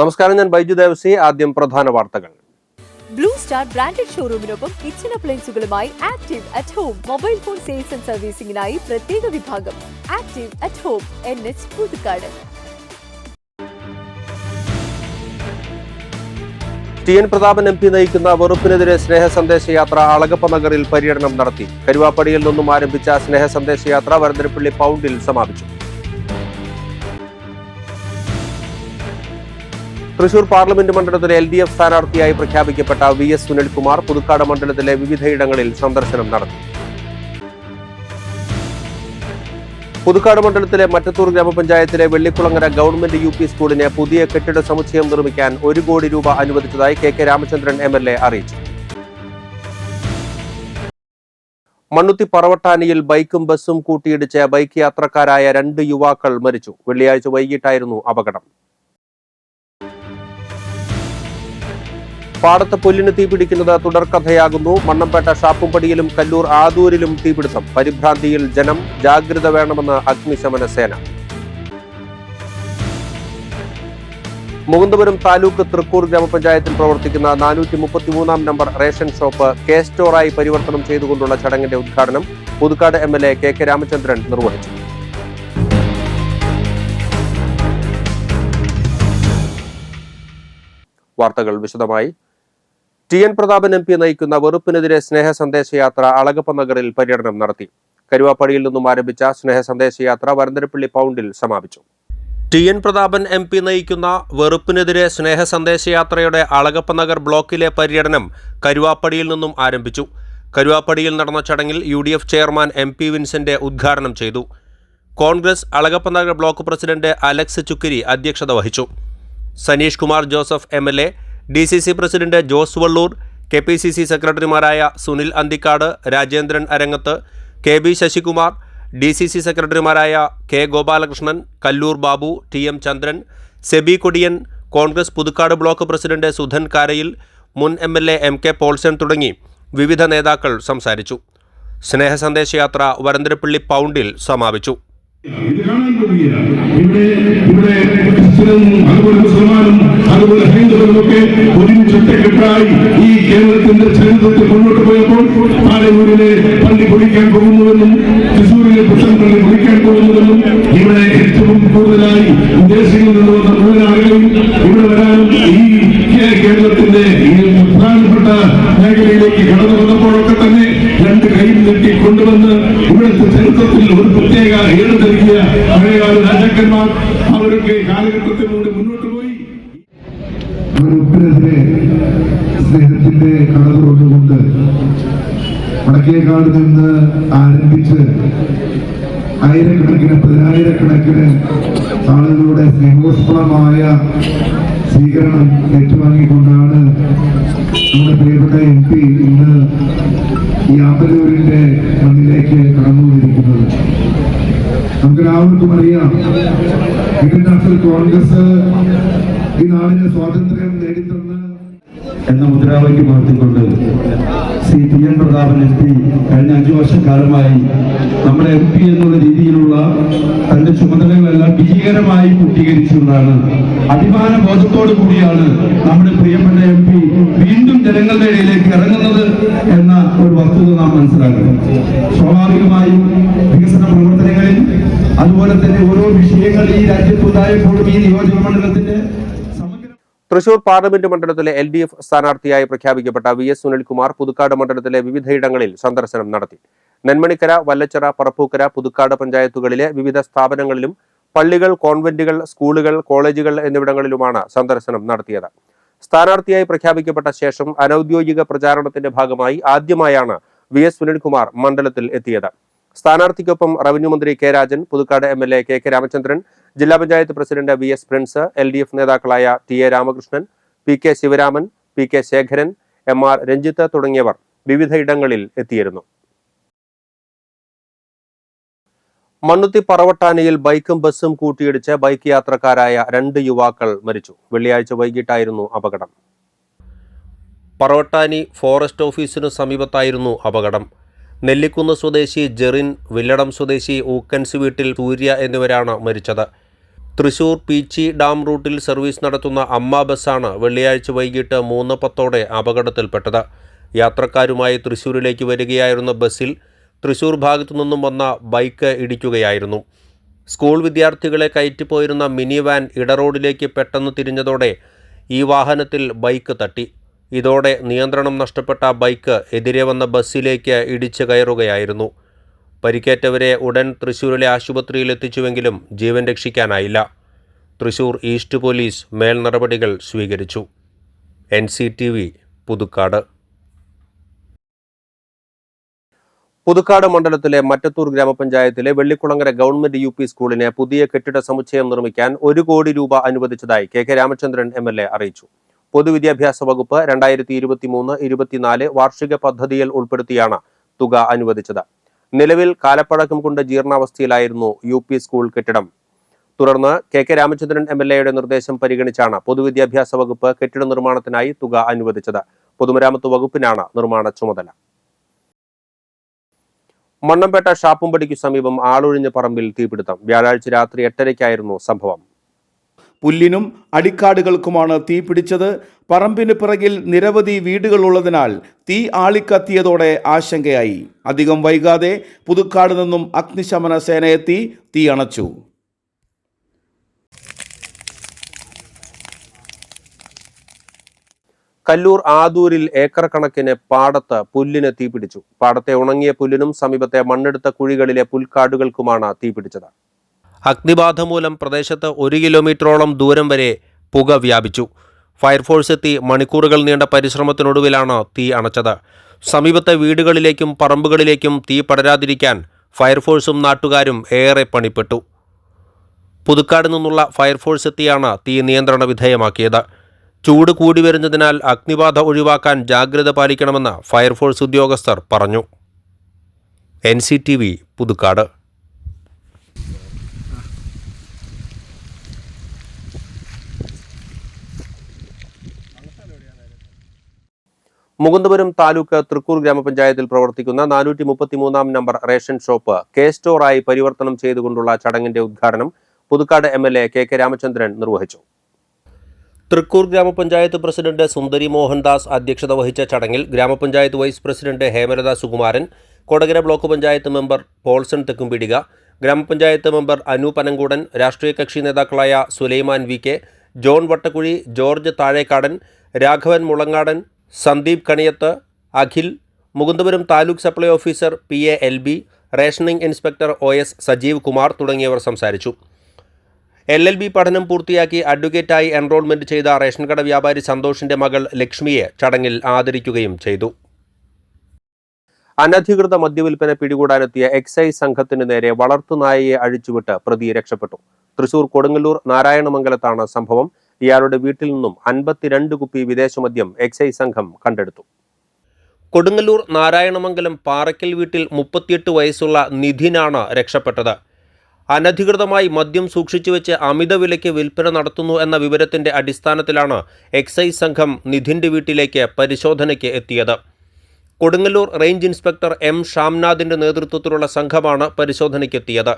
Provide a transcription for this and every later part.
നമസ്കാരം, ഞാൻ ബൈജു ദേവസി. ആദ്യം പ്രധാന വാർത്തകൾ. ബ്ലൂ സ്റ്റാർ ബ്രാൻഡഡ് ഷോറൂമിനൊപ്പം കിച്ചൺ അപ്ലയൻസുകളുമായി active at home mobile phone sales and സർവീസിംഗിനായി പ്രത്യേക വിഭാഗം. Active at home, NH Puthukkad. TN Prathapan MP നയിക്കുന്ന വെറുപ്പിനെതിരെ സ്നേഹ സന്ദേശയാത്ര അളഗപ്പ നഗറിൽ പര്യടനം നടത്തി. കരുവാപ്പടിയിൽ നിന്നും ആരംഭിച്ച സ്നേഹ സന്ദേശയാത്ര വരന്തരപ്പള്ളി പൗണ്ടിൽ സമാപിച്ചു. തൃശൂർ പാർലമെന്റ് മണ്ഡലത്തിലെ LDF സ്ഥാനാർത്ഥിയായി പ്രഖ്യാപിക്കപ്പെട്ട VS സുനിൽകുമാർ പുതുക്കാട് മണ്ഡലത്തിലെ വിവിധയിടങ്ങളിൽ സന്ദർശനം നടത്തി. പുതുക്കാട് മണ്ഡലത്തിലെ മറ്റത്തൂർ ഗ്രാമപഞ്ചായത്തിലെ വെള്ളിക്കുളങ്ങര ഗവൺമെന്റ് UP സ്കൂളിന് പുതിയ കെട്ടിട സമുച്ചയം നിർമ്മിക്കാൻ 1 കോടി രൂപ അനുവദിച്ചതായി KK രാമചന്ദ്രൻ MLA അറിയിച്ചു. മണ്ണുത്തി പറവട്ടാനിയിൽ ബൈക്കും ബസ്സും കൂട്ടിയിടിച്ച് ബൈക്ക് യാത്രക്കാരായ 2 യുവാക്കൾ മരിച്ചു. വെള്ളിയാഴ്ച വൈകിട്ടായിരുന്നു അപകടം. പാടത്ത് പുല്ലിന് തീപിടിക്കുന്നത് തുടർക്കഥയാകുന്നു. മണ്ണമ്പേട്ട ഷാപ്പുംപടിയിലും കല്ലൂർ ആദൂരിലും തീപിടുത്തം. പരിഭ്രാന്തിയിൽ ജനം, ജാഗ്രത വേണമെന്ന് അഗ്നിശമന സേന. മുകുന്ദപുരം താലൂക്ക് തൃക്കൂർ ഗ്രാമപഞ്ചായത്തിൽ പ്രവർത്തിക്കുന്ന 433 നമ്പർ റേഷൻ ഷോപ്പ് കെ സ്റ്റോറായി പരിവർത്തനം ചെയ്തുകൊണ്ടുള്ള ചടങ്ങിന്റെ ഉദ്ഘാടനം പുതുക്കാട് MLA KK രാമചന്ദ്രൻ നിർവഹിച്ചു. വാർത്തകൾ വിശദമായി. TN പ്രതാപൻ MP നയിക്കുന്ന വെറുപ്പിനെതിരെ സ്നേഹ സന്ദേശയാത്ര അളഗപ്പ നഗറിൽ പര്യടനം നടത്തി. കരുവാപ്പടിയിൽ നിന്നും ആരംഭിച്ച സ്നേഹ സന്ദേശയാത്ര വരന്തരപ്പള്ളി പൗണ്ടിൽ സമാപിച്ചു. TN പ്രതാപൻ MP നയിക്കുന്ന വെറുപ്പിനെതിരെ സ്നേഹ സന്ദേശയാത്രയുടെ അളഗപ്പ നഗർ ബ്ലോക്കിലെ പര്യടനം കരുവാപ്പടിയിൽ നിന്നും ആരംഭിച്ചു. കരുവാപ്പടിയിൽ നടന്ന ചടങ്ങിൽ UDF ചെയർമാൻ MP വിൻസെന്റ് ഉദ്ഘാടനം ചെയ്തു. Congress Alagappa Nagar block president Alex Chukkiri അധ്യക്ഷത വഹിച്ചു. Saneesh Kumar Joseph MLA, DCC president Jose Valloor, KPCC സെക്രട്ടറിമാരായ സുനിൽ അന്തിക്കാട്, രാജേന്ദ്രൻ അരങ്ങത്ത്, KB ശശികുമാർ, DCC സെക്രട്ടറിമാരായ K Gopalakrishnan, Kallur Babu, TM Chandran, Sebi Kodiyan, Congress Puthukkad block president Sudhan Karayil, മുൻ MLA MK പോൾസൺ തുടങ്ങി വിവിധ നേതാക്കൾ സംസാരിച്ചു. സ്നേഹ സന്ദേശയാത്ര വരന്തരപ്പള്ളി പൗണ്ടിൽ സമാപിച്ചു. ഇത് കാണാൻ പോവുകയാണ്. ഇവിടെ ക്രിസ്ത്യനും അതുപോലെ മുസൽമാനും അതുപോലെ ഹൈന്ദവരുമൊക്കെ ഒരുമിച്ചൊറ്റക്കെട്ടായി ഈ കേരളത്തിന്റെ ചരിത്രത്തിൽ മുന്നോട്ട് പോയപ്പോൾ പാലയൂരിലെ പള്ളി പൊളിക്കാൻ പോകുന്നുവെന്നും തൃശൂരിലെ പുത്തൻ പള്ളി പൊളിക്കാൻ പോകുന്നുവെന്നും ഇവിടെ ഏറ്റവും കൂടുതലായി വിദേശങ്ങളിൽ നിന്ന് വന്ന മുഴുവൻ ആളുകളും ഇവിടെ വരാനും ഈ കേരളത്തിന്റെ ഈ പ്രധാനപ്പെട്ട മേഖലയിലേക്ക് കടന്നു വന്നപ്പോഴൊക്കെ തന്നെ 2 കൈയിൽ നീട്ടി കൊണ്ടുവന്ന് ഇവിടുത്തെ ചരിത്രത്തിൽ ഒരു പ്രത്യേക ഏട് നൽകിയ പഴയകാല രാജാക്കന്മാർ അവരൊക്കെ കാലഘട്ടത്തിലൂടെ മുന്നോട്ട് പോയി. വെറുപ്പിനെതിരെ സ്നേഹത്തിന്റെ കട തുറന്നുകൊണ്ട് വടക്കേക്കാട് നിന്ന് ആരംഭിച്ച് ആയിരക്കണക്കിന് 10,000-കണക്കിന് ആളുകളുടെ സ്നേഹോഷ്മളമായ സ്വീകരണം ഏറ്റുവാങ്ങിക്കൊണ്ടാണ് നമ്മുടെ പ്രിയപ്പെട്ട MP ഇന്ന് ഈ ആമ്പലൂരിന്റെ മണ്ണിലേക്ക് കടന്നുകൊണ്ടിരിക്കുന്നത്. നമുക്കെല്ലാവർക്കും അറിയാം, ഇന്ത്യൻ നാഷണൽ കോൺഗ്രസ് ഈ നാടിന് സ്വാതന്ത്ര്യം നേടിത്തന്ന എന്ന മുദ്രാവാക്യം ഉയർത്തിക്കൊണ്ട് TN പ്രതാപൻ MP കഴിഞ്ഞ 5 വർഷക്കാലമായി നമ്മുടെ MP എന്നുള്ള രീതിയിലുള്ള തന്റെ ചുമതലകളെല്ലാം വിജയകരമായി പൂർത്തീകരിച്ചുകൊണ്ടാണ് അഭിമാന ബോധത്തോടു കൂടിയാണ് നമ്മുടെ പ്രിയപ്പെട്ട MP വീണ്ടും ജനങ്ങളുടെ ഇടയിലേക്ക് ഇറങ്ങുന്നത് എന്ന ഒരു വസ്തുത നാം മനസ്സിലാക്കണം. സ്വാഭാവികമായും വികസന പ്രവർത്തനങ്ങളിൽ അതുപോലെ തന്നെ ഓരോ വിഷയങ്ങൾ ഈ രാജ്യത്തുണ്ടായപ്പോഴും ഈ നിയോജക മണ്ഡലത്തിന്റെ തൃശൂർ പാർലമെന്റ് മണ്ഡലത്തിലെ LDF സ്ഥാനാർത്ഥിയായി പ്രഖ്യാപിക്കപ്പെട്ട VS സുനിൽകുമാർ പുതുക്കാട് മണ്ഡലത്തിലെ വിവിധയിടങ്ങളിൽ സന്ദർശനം നടത്തി. നെന്മണിക്കര, വല്ലച്ചിറ, പറപ്പൂക്കര, പുതുക്കാട് പഞ്ചായത്തുകളിലെ വിവിധ സ്ഥാപനങ്ങളിലും പള്ളികൾ, കോൺവെന്റുകൾ, സ്കൂളുകൾ, കോളേജുകൾ എന്നിവിടങ്ങളിലുമാണ് സന്ദർശനം നടത്തിയത്. സ്ഥാനാർത്ഥിയായി പ്രഖ്യാപിക്കപ്പെട്ട ശേഷം അനൌദ്യോഗിക പ്രചാരണത്തിന്റെ ഭാഗമായി ആദ്യമായാണ് VS സുനിൽകുമാർ മണ്ഡലത്തിൽ എത്തിയത്. സ്ഥാനാർത്ഥിക്കൊപ്പം റവന്യൂ മന്ത്രി K Rajan, Puthukkad MLA KK Ramachandran, ജില്ലാ panchayat president VS Prince, LDF നേതാക്കളായ TA Ramakrishnan, PK Sivaraman, PK Sekharan, MR Ranjith തുടങ്ങിയവർ വിവിധയിടങ്ങളിൽ എത്തിയിരുന്നു. മണ്ണുത്തി പറവട്ടാനിയിൽ ബൈക്കും ബസ്സും കൂട്ടിയിടിച്ച് ബൈക്ക് യാത്രക്കാരായ 2 യുവാക്കൾ മരിച്ചു. വെള്ളിയാഴ്ച വൈകിട്ടായിരുന്നു അപകടം. പറവട്ടാനി ഫോറസ്റ്റ് ഓഫീസിനു സമീപത്തായിരുന്നു അപകടം. നെല്ലിക്കുന്ന് സ്വദേശി ജെറിൻ, വില്ലടം സ്വദേശി ഊക്കൻസ് വീട്ടിൽ സൂര്യ എന്നിവരാണ് മരിച്ചത്. തൃശൂർ പീച്ചി ഡാം റൂട്ടിൽ സർവീസ് നടത്തുന്ന അമ്മ ബസ്സാണ് വെള്ളിയാഴ്ച വൈകിട്ട് 3:10 അപകടത്തിൽപ്പെട്ടത്. യാത്രക്കാരുമായി തൃശൂരിലേക്ക് വരികയായിരുന്ന ബസ്സിൽ തൃശൂർ ഭാഗത്തു നിന്നും വന്ന ബൈക്ക് ഇടിക്കുകയായിരുന്നു. സ്കൂൾ വിദ്യാർത്ഥികളെ കയറ്റിപ്പോയിരുന്ന മിനി വാൻ ഇടറോഡിലേക്ക് പെട്ടെന്ന് തിരിഞ്ഞതോടെ ഈ വാഹനത്തിൽ ബൈക്ക് തട്ടി. ഇതോടെ നിയന്ത്രണം നഷ്ടപ്പെട്ട ബൈക്ക് എതിരെ വന്ന ബസ്സിലേക്ക് ഇടിച്ചു കയറുകയായിരുന്നു. പരിക്കേറ്റവരെ ഉടൻ തൃശൂരിലെ ആശുപത്രിയിൽ എത്തിച്ചുവെങ്കിലും ജീവൻ രക്ഷിക്കാനായില്ല. തൃശൂർ ഈസ്റ്റ് പോലീസ് മേൽ നടപടികൾ സ്വീകരിച്ചു. NCTV പുതുക്കാട്. പുതുക്കാട് മണ്ഡലത്തിലെ മറ്റത്തൂർ ഗ്രാമപഞ്ചായത്തിലെ വെള്ളിക്കുളങ്ങര ഗവൺമെന്റ് UP സ്കൂളിന് പുതിയ കെട്ടിട സമുച്ചയം നിർമ്മിക്കാൻ 1 കോടി രൂപ അനുവദിച്ചതായി KK രാമചന്ദ്രൻ MLA അറിയിച്ചു. പൊതുവിദ്യാഭ്യാസ വകുപ്പ് 2023-24 വാർഷിക പദ്ധതിയിൽ ഉൾപ്പെടുത്തിയാണ് തുക അനുവദിച്ചത്. നിലവിൽ കാലപ്പഴക്കം കൊണ്ട് ജീർണാവസ്ഥയിലായിരുന്നു UP സ്കൂൾ കെട്ടിടം. തുടർന്ന് KK രാമചന്ദ്രൻ MLAയുടെ നിർദ്ദേശം പരിഗണിച്ചാണ് പൊതുവിദ്യാഭ്യാസ വകുപ്പ് കെട്ടിട നിർമ്മാണത്തിനായി തുക അനുവദിച്ചത്. പൊതുമരാമത്ത് വകുപ്പിനാണ് നിർമ്മാണ ചുമതല. മണ്ണമ്പേട്ട ഷാപ്പുംപടിക്കു സമീപം ആളൊഴിഞ്ഞ പറമ്പിൽ തീപിടുത്തം. വ്യാഴാഴ്ച രാത്രി 8:30-ക്കായിരുന്നു സംഭവം. പുല്ലിനും അടിക്കാടുകൾക്കുമാണ് തീ പിടിച്ചത്. പറമ്പിന് പിറകിൽ നിരവധി വീടുകളുള്ളതിനാൽ തീ ആളിക്കത്തിയതോടെ ആശങ്കയായി. അധികം വൈകാതെ പുതുക്കാട് നിന്നും അഗ്നിശമന സേനയെത്തി തീ അണച്ചു. കല്ലൂർ ആദൂരിൽ ഏക്കർ കണക്കിന് പാടത്ത് പുല്ലിന് തീപിടിച്ചു. പാടത്തെ ഉണങ്ങിയ പുല്ലിനും സമീപത്തെ മണ്ണെടുത്ത കുഴികളിലെ പുൽക്കാടുകൾക്കുമാണ് തീപിടിച്ചത്. അഗ്നിബാധ മൂലം പ്രദേശത്ത് 1 കിലോമീറ്ററോളം ദൂരം വരെ പുക വ്യാപിച്ചു. ഫയർഫോഴ്സ് എത്തി മണിക്കൂറുകൾ നീണ്ട പരിശ്രമത്തിനൊടുവിലാണ് തീ അണച്ചത്. സമീപത്തെ വീടുകളിലേക്കും പറമ്പുകളിലേക്കും തീ പടരാതിരിക്കാൻ ഫയർഫോഴ്സും നാട്ടുകാരും ഏറെ പണിപ്പെട്ടു. പുതുക്കാട് നിന്നുള്ള ഫയർഫോഴ്സ് എത്തിയാണ് തീ നിയന്ത്രണ വിധേയമാക്കിയത്. ചൂട് കൂടി വരുന്നതിനാൽ അഗ്നിബാധ ഒഴിവാക്കാൻ ജാഗ്രത പാലിക്കണമെന്ന് ഫയർഫോഴ്സ് ഉദ്യോഗസ്ഥർ പറഞ്ഞു. NCTV പുതുക്കാട്. മുകുന്ദപുരം താലൂക്ക് തൃക്കൂർ ഗ്രാമപഞ്ചായത്തിൽ പ്രവർത്തിക്കുന്ന 433-ാം നമ്പർ റേഷൻ ഷോപ്പ് K-സ്റ്റോറായി പരിവർത്തനം ചെയ്തുകൊണ്ടുള്ള ചടങ്ങിന്റെ ഉദ്ഘാടനം പുതുക്കാട് MLA KK രാമചന്ദ്രൻ നിർവഹിച്ചു. തൃക്കൂർ ഗ്രാമപഞ്ചായത്ത് പ്രസിഡന്റ് സുന്ദരി മോഹൻദാസ് അധ്യക്ഷത വഹിച്ച ചടങ്ങിൽ ഗ്രാമപഞ്ചായത്ത് vice president Hemalatha Sukumaran, Kodakara block panchayat member Paulson Thekkumpidika, ഗ്രാമപഞ്ചായത്ത് മെമ്പർ അനു പനങ്കൂടൻ, രാഷ്ട്രീയ കക്ഷി നേതാക്കളായ Sulaiman VK, John Vattakuzhi, George Thazhekadan, Raghavan Mulangadan, Sandeep Kaniyath, Akhil, Mukundapuram taluk supply officer PA LB, rationing inspector OS Sajeev Kumar തുടങ്ങിയവർ സംസാരിച്ചു. LLB പഠനം പൂർത്തിയാക്കി അഡ്വക്കേറ്റായി എൻറോൾമെന്റ് ചെയ്ത റേഷൻ കട വ്യാപാരി സന്തോഷിന്റെ മകൾ ലക്ഷ്മിയെ ചടങ്ങിൽ ആദരിക്കുകയും ചെയ്തു. അനധികൃത മദ്യവിൽപ്പന പിടികൂടാനെത്തിയ എക്സൈസ് സംഘത്തിന് നേരെ വളർത്തുനായയെ അഴിച്ചുവിട്ട് പ്രതി രക്ഷപ്പെട്ടു. തൃശൂർ കൊടുങ്ങല്ലൂർ നാരായണമംഗലത്താണ് സംഭവം. ഇയാളുടെ വീട്ടിൽ നിന്നും 52 കുപ്പി വിദേശമദ്യം എക്സൈസ് സംഘം കണ്ടെടുത്തു. കൊടുങ്ങല്ലൂർ നാരായണമംഗലം പാറയ്ക്കൽ വീട്ടിൽ 38 വയസ്സുള്ള നിധിനാണ് രക്ഷപ്പെട്ടത്. അനധികൃതമായി മദ്യം സൂക്ഷിച്ചുവെച്ച് അമിത വിലയ്ക്ക് വിൽപ്പന നടത്തുന്നു എന്ന വിവരത്തിന്റെ അടിസ്ഥാനത്തിലാണ് എക്സൈസ് സംഘം നിധിന്റെ വീട്ടിലേക്ക് പരിശോധനയ്ക്ക് എത്തിയത്. കൊടുങ്ങല്ലൂർ റേഞ്ച് ഇൻസ്പെക്ടർ M ഷാംനാഥിന്റെ നേതൃത്വത്തിലുള്ള സംഘമാണ് പരിശോധനയ്ക്കെത്തിയത്.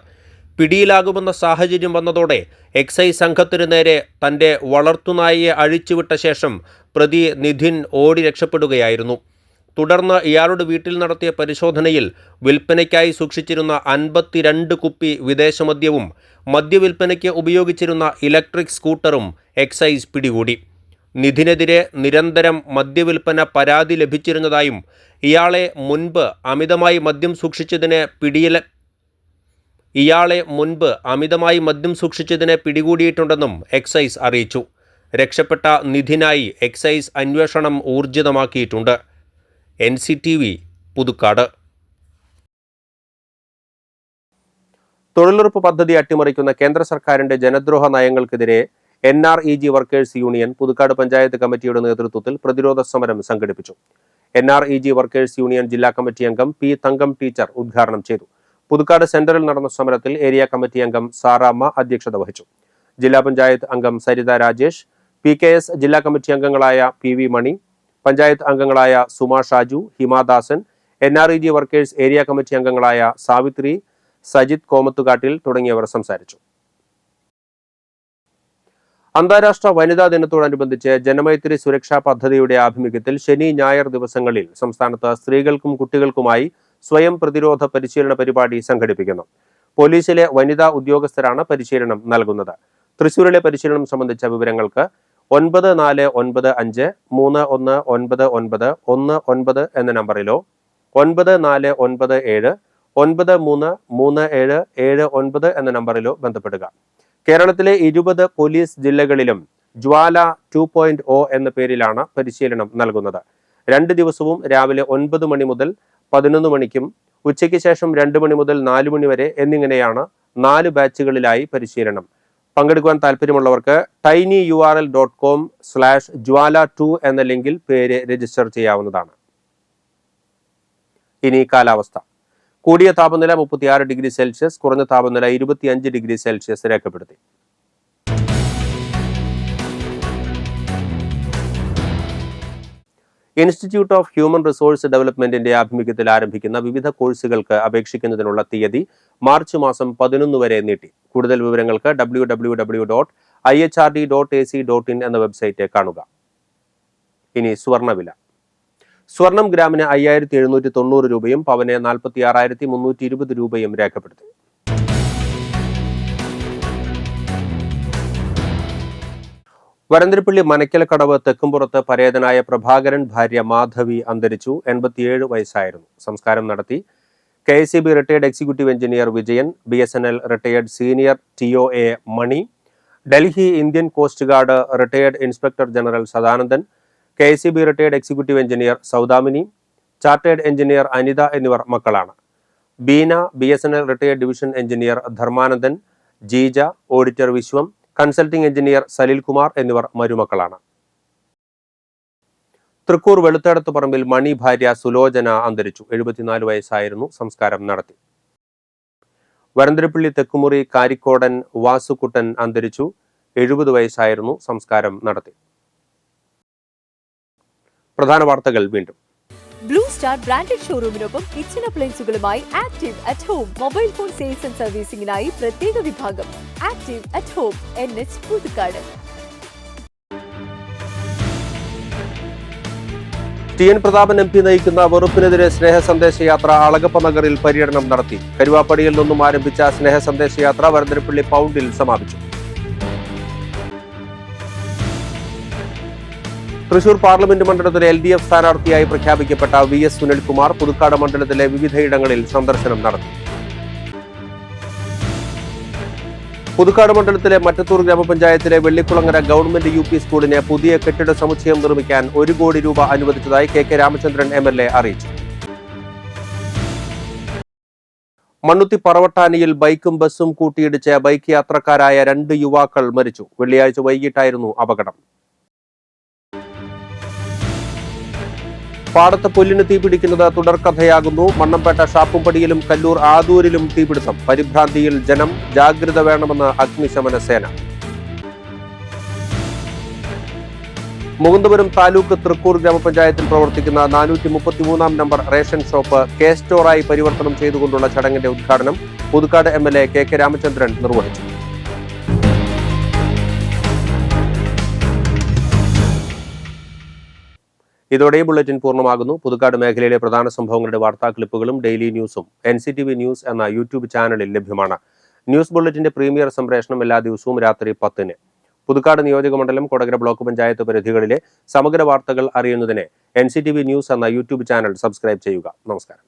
പിടിയിലാകുമെന്ന സാഹചര്യം വന്നതോടെ എക്സൈസ് സംഘത്തിനു നേരെ തന്റെ വളർത്തുനായയെ അഴിച്ചുവിട്ട ശേഷം പ്രതി നിധിൻ ഓടി രക്ഷപ്പെടുകയായിരുന്നു. തുടർന്ന് ഇയാളുടെ വീട്ടിൽ നടത്തിയ പരിശോധനയിൽ വിൽപ്പനയ്ക്കായി സൂക്ഷിച്ചിരുന്ന 52 കുപ്പി വിദേശമദ്യവും മദ്യവിൽപ്പനയ്ക്ക് ഉപയോഗിച്ചിരുന്ന ഇലക്ട്രിക് സ്കൂട്ടറും എക്സൈസ് പിടികൂടി. നിധിനെതിരെ നിരന്തരം മദ്യവിൽപ്പന പരാതി ലഭിച്ചിരുന്നതായും ഇയാളെ മുൻപ് അമിതമായി മദ്യം സൂക്ഷിച്ചതിനെ പിടികൂടിയിട്ടുണ്ടെന്നും എക്സൈസ് അറിയിച്ചു. രക്ഷപ്പെട്ട നിധിനായി എക്സൈസ് അന്വേഷണം ഊർജിതമാക്കിയിട്ടുണ്ട്. NCTV പുതുക്കാട്. തൊഴിലുറപ്പ് പദ്ധതി അട്ടിമറിക്കുന്ന കേന്ദ്ര സർക്കാരിന്റെ ജനദ്രോഹ നയങ്ങൾക്കെതിരെ NREG workers union Puthukkad panchayat കമ്മിറ്റിയുടെ നേതൃത്വത്തിൽ പ്രതിരോധ സമരം സംഘടിപ്പിച്ചു. NREG വർക്കേഴ്സ് യൂണിയൻ ജില്ലാ കമ്മിറ്റി അംഗം P തങ്കം ടീച്ചർ ഉദ്ഘാടനം ചെയ്തു. പുതുക്കാട് സെന്ററിൽ നടന്ന സമരത്തിൽ ഏരിയ കമ്മിറ്റി അംഗം സാറാമ്മ അധ്യക്ഷത വഹിച്ചു. ജില്ലാ പഞ്ചായത്ത് അംഗം സരിത രാജേഷ്, PKS ജില്ലാ കമ്മിറ്റി അംഗങ്ങളായ PV മണി, പഞ്ചായത്ത് അംഗങ്ങളായ Suma Shaju, Himadasan, NREG workers area committee അംഗങ്ങളായ സാവിത്രി, സജിത് കോമത്തുകാട്ടിൽ തുടങ്ങിയവർ സംസാരിച്ചു. അന്താരാഷ്ട്ര വനിതാ ദിനത്തോടനുബന്ധിച്ച് ജനമൈത്രി സുരക്ഷാ പദ്ധതിയുടെ ആഭിമുഖ്യത്തിൽ ശനി ഞായർ ദിവസങ്ങളിൽ സംസ്ഥാനത്ത് സ്ത്രീകൾക്കും കുട്ടികൾക്കുമായി സ്വയം പ്രതിരോധ പരിശീലന പരിപാടി സംഘടിപ്പിക്കുന്നു. പോലീസിലെ വനിതാ ഉദ്യോഗസ്ഥരാണ് പരിശീലനം നൽകുന്നത്. തൃശൂരിലെ പരിശീലനം സംബന്ധിച്ച വിവരങ്ങൾക്ക് 9495319919 എന്ന നമ്പറിലോ 9497933779 എന്ന നമ്പറിലോ ബന്ധപ്പെടുക. കേരളത്തിലെ 20 പോലീസ് ജില്ലകളിലും ജ്വാല 2.0 എന്ന പേരിലാണ് പരിശീലനം നൽകുന്നത്. 2 ദിവസവും രാവിലെ 9 മണി മുതൽ 11 മണിക്കും ഉച്ചയ്ക്ക് ശേഷം 2 മണി മുതൽ 4 മണി വരെ എന്നിങ്ങനെയാണ് 4 ബാച്ചുകളിലായി പരിശീലനം. പങ്കെടുക്കുവാൻ താല്പര്യമുള്ളവർക്ക് tinyurl.com/jwala2 എന്ന ലിങ്കിൽ പേര് രജിസ്റ്റർ ചെയ്യാവുന്നതാണ്. ഇനി കാലാവസ്ഥ. കൂടിയ താപനില 36 ഡിഗ്രി സെൽഷ്യസ്, കുറഞ്ഞ താപനില 25 ഡിഗ്രി സെൽഷ്യസ് രേഖപ്പെടുത്തി. ഇൻസ്റ്റിറ്റ്യൂട്ട് ഓഫ് ഹ്യൂമൻ റിസോഴ്സ് ഡെവലപ്മെന്റിന്റെ ആഭിമുഖ്യത്തിൽ ആരംഭിക്കുന്ന വിവിധ കോഴ്സുകൾക്ക് അപേക്ഷിക്കുന്നതിനുള്ള തീയതി മാർച്ച് മാസം 11 വരെ നീട്ടി. കൂടുതൽ വിവരങ്ങൾക്ക് www.ihrd.ac.in എന്ന വെബ്സൈറ്റ് കാണുക. ഇനി സ്വർണ്ണവില. സ്വർണം ഗ്രാമിന് 5790 രൂപയും പവന് 46,320 രൂപയും രേഖപ്പെടുത്തി. വരന്തരപ്പള്ളി മനക്കലക്കടവ് തെക്കുംപുറത്ത് പരേതനായ പ്രഭാകരൻ ഭാര്യ മാധവി അന്തരിച്ചു. 87 വയസ്സായിരുന്നു. സംസ്കാരം നടത്തി. KSEB retired executive engineer Vijayan, BSNL retired senior TOA Mani, Delhi Indian coast guard retired inspector general Sadanandan, KSEB retired executive engineer Saudamini, chartered engineer Anitha എന്നിവർ മക്കളാണ്. Beena BSNL retired division engineer Dharmanandan, Jeeja, auditor Viswam, consulting engineer Salil Kumar എന്നിവർ മരുമക്കളാണ്. തൃക്കൂർ വെളുത്തേടത്ത് പറമ്പിൽ മണി ഭാര്യ സുലോചന അന്തരിച്ചു. 74 വയസ്സായിരുന്നു. സംസ്കാരം നടത്തി. വരന്തരപ്പള്ളി തെക്കുമുറി കാരിക്കോടൻ വാസുക്കുട്ടൻ അന്തരിച്ചു. 70 വയസ്സായിരുന്നു. സംസ്കാരം നടത്തി. പ്രധാന വാർത്തകൾ വീണ്ടും. ബ്ലൂ സ്റ്റാർ ബ്രാൻഡഡ് ഷോറൂമിനൊപ്പം കിച്ചൺ അപ്ലയൻസുകളുമായി active at home. Mobile phone sales and സർവീസിംഗിനായി പ്രത്യേക വിഭാഗം. Active at home, NH Puthukkad. TN Prathapan MP നയിക്കുന്ന വെറുപ്പിനെതിരെ സ്നേഹ സന്ദേശയാത്ര അളഗപ്പ നഗറിൽ പര്യടനം നടത്തി. കരുവാപ്പടിയിൽ നിന്നും ആരംഭിച്ച സ്നേഹ സന്ദേശയാത്ര വരന്തരപ്പള്ളി പൗണ്ടിൽ സമാപിച്ചു. തൃശൂർ പാർലമെന്റ് മണ്ഡലത്തിലെ LDF സ്ഥാനാർത്ഥിയായി പ്രഖ്യാപിക്കപ്പെട്ട VS സുനിൽകുമാർ പുതുക്കാട് മണ്ഡലത്തിലെ വിവിധയിടങ്ങളിൽ സന്ദർശനം നടത്തി. പുതുക്കാട് മണ്ഡലത്തിലെ മറ്റത്തൂർ ഗ്രാമപഞ്ചായത്തിലെ വെള്ളിക്കുളങ്ങര ഗവൺമെന്റ് UP സ്കൂളിന് പുതിയ കെട്ടിട സമുച്ചയം നിർമ്മിക്കാൻ 1 കോടി രൂപ അനുവദിച്ചതായി KK രാമചന്ദ്രൻ MLA അറിയിച്ചു. മണ്ണുത്തി പറവട്ടാനിയിൽ ബൈക്കും ബസ്സും കൂട്ടിയിടിച്ച് ബൈക്ക് യാത്രക്കാരായ 2 യുവാക്കൾ മരിച്ചു. വെള്ളിയാഴ്ച വൈകിട്ടായിരുന്നു അപകടം. പാടത്ത് പുല്ലിന് തീപിടിക്കുന്നത് തുടർക്കഥയാകുന്നു. മണ്ണമ്പേട്ട ഷാപ്പുംപടിയിലും കല്ലൂർ ആദൂരിലും തീപിടുത്തം. പരിഭ്രാന്തിയിൽ ജനം, ജാഗ്രത വേണമെന്ന് അഗ്നിശമന സേന. മുകുന്ദപുരം താലൂക്ക് തൃക്കൂർ ഗ്രാമപഞ്ചായത്തിൽ പ്രവർത്തിക്കുന്ന 433 നമ്പർ റേഷൻ ഷോപ്പ് K-സ്റ്റോറായി പരിവർത്തനം ചെയ്തുകൊണ്ടുള്ള ചടങ്ങിന്റെ ഉദ്ഘാടനം പുതുക്കാട് MLA KK രാമചന്ദ്രൻ നിർവഹിച്ചു. ഇതോടെ ബുള്ളറ്റിൻ പൂർണ്ണമാകുന്നു. പുതുക്കാട് മേഖലയിലെ പ്രധാന സംഭവങ്ങളുടെ വാർത്താ ക്ലിപ്പുകളും ഡെയിലി ന്യൂസും NCTV ന്യൂസ് എന്ന യൂട്യൂബ് ചാനലിൽ ലഭ്യമാണ്. ന്യൂസ് ബുള്ളറ്റിന്റെ പ്രീമിയർ സംപ്രേഷണം എല്ലാ ദിവസവും രാത്രി 10-ന്. പുതുക്കാട് നിയോജകമണ്ഡലം, കൊടകര ബ്ലോക്ക് പഞ്ചായത്ത് പരിധികളിലെ സമഗ്ര വാർത്തകൾ അറിയുന്നതിന് NCTV ന്യൂസ് എന്ന യൂട്യൂബ് ചാനൽ സബ്സ്ക്രൈബ് ചെയ്യുക. നമസ്കാരം.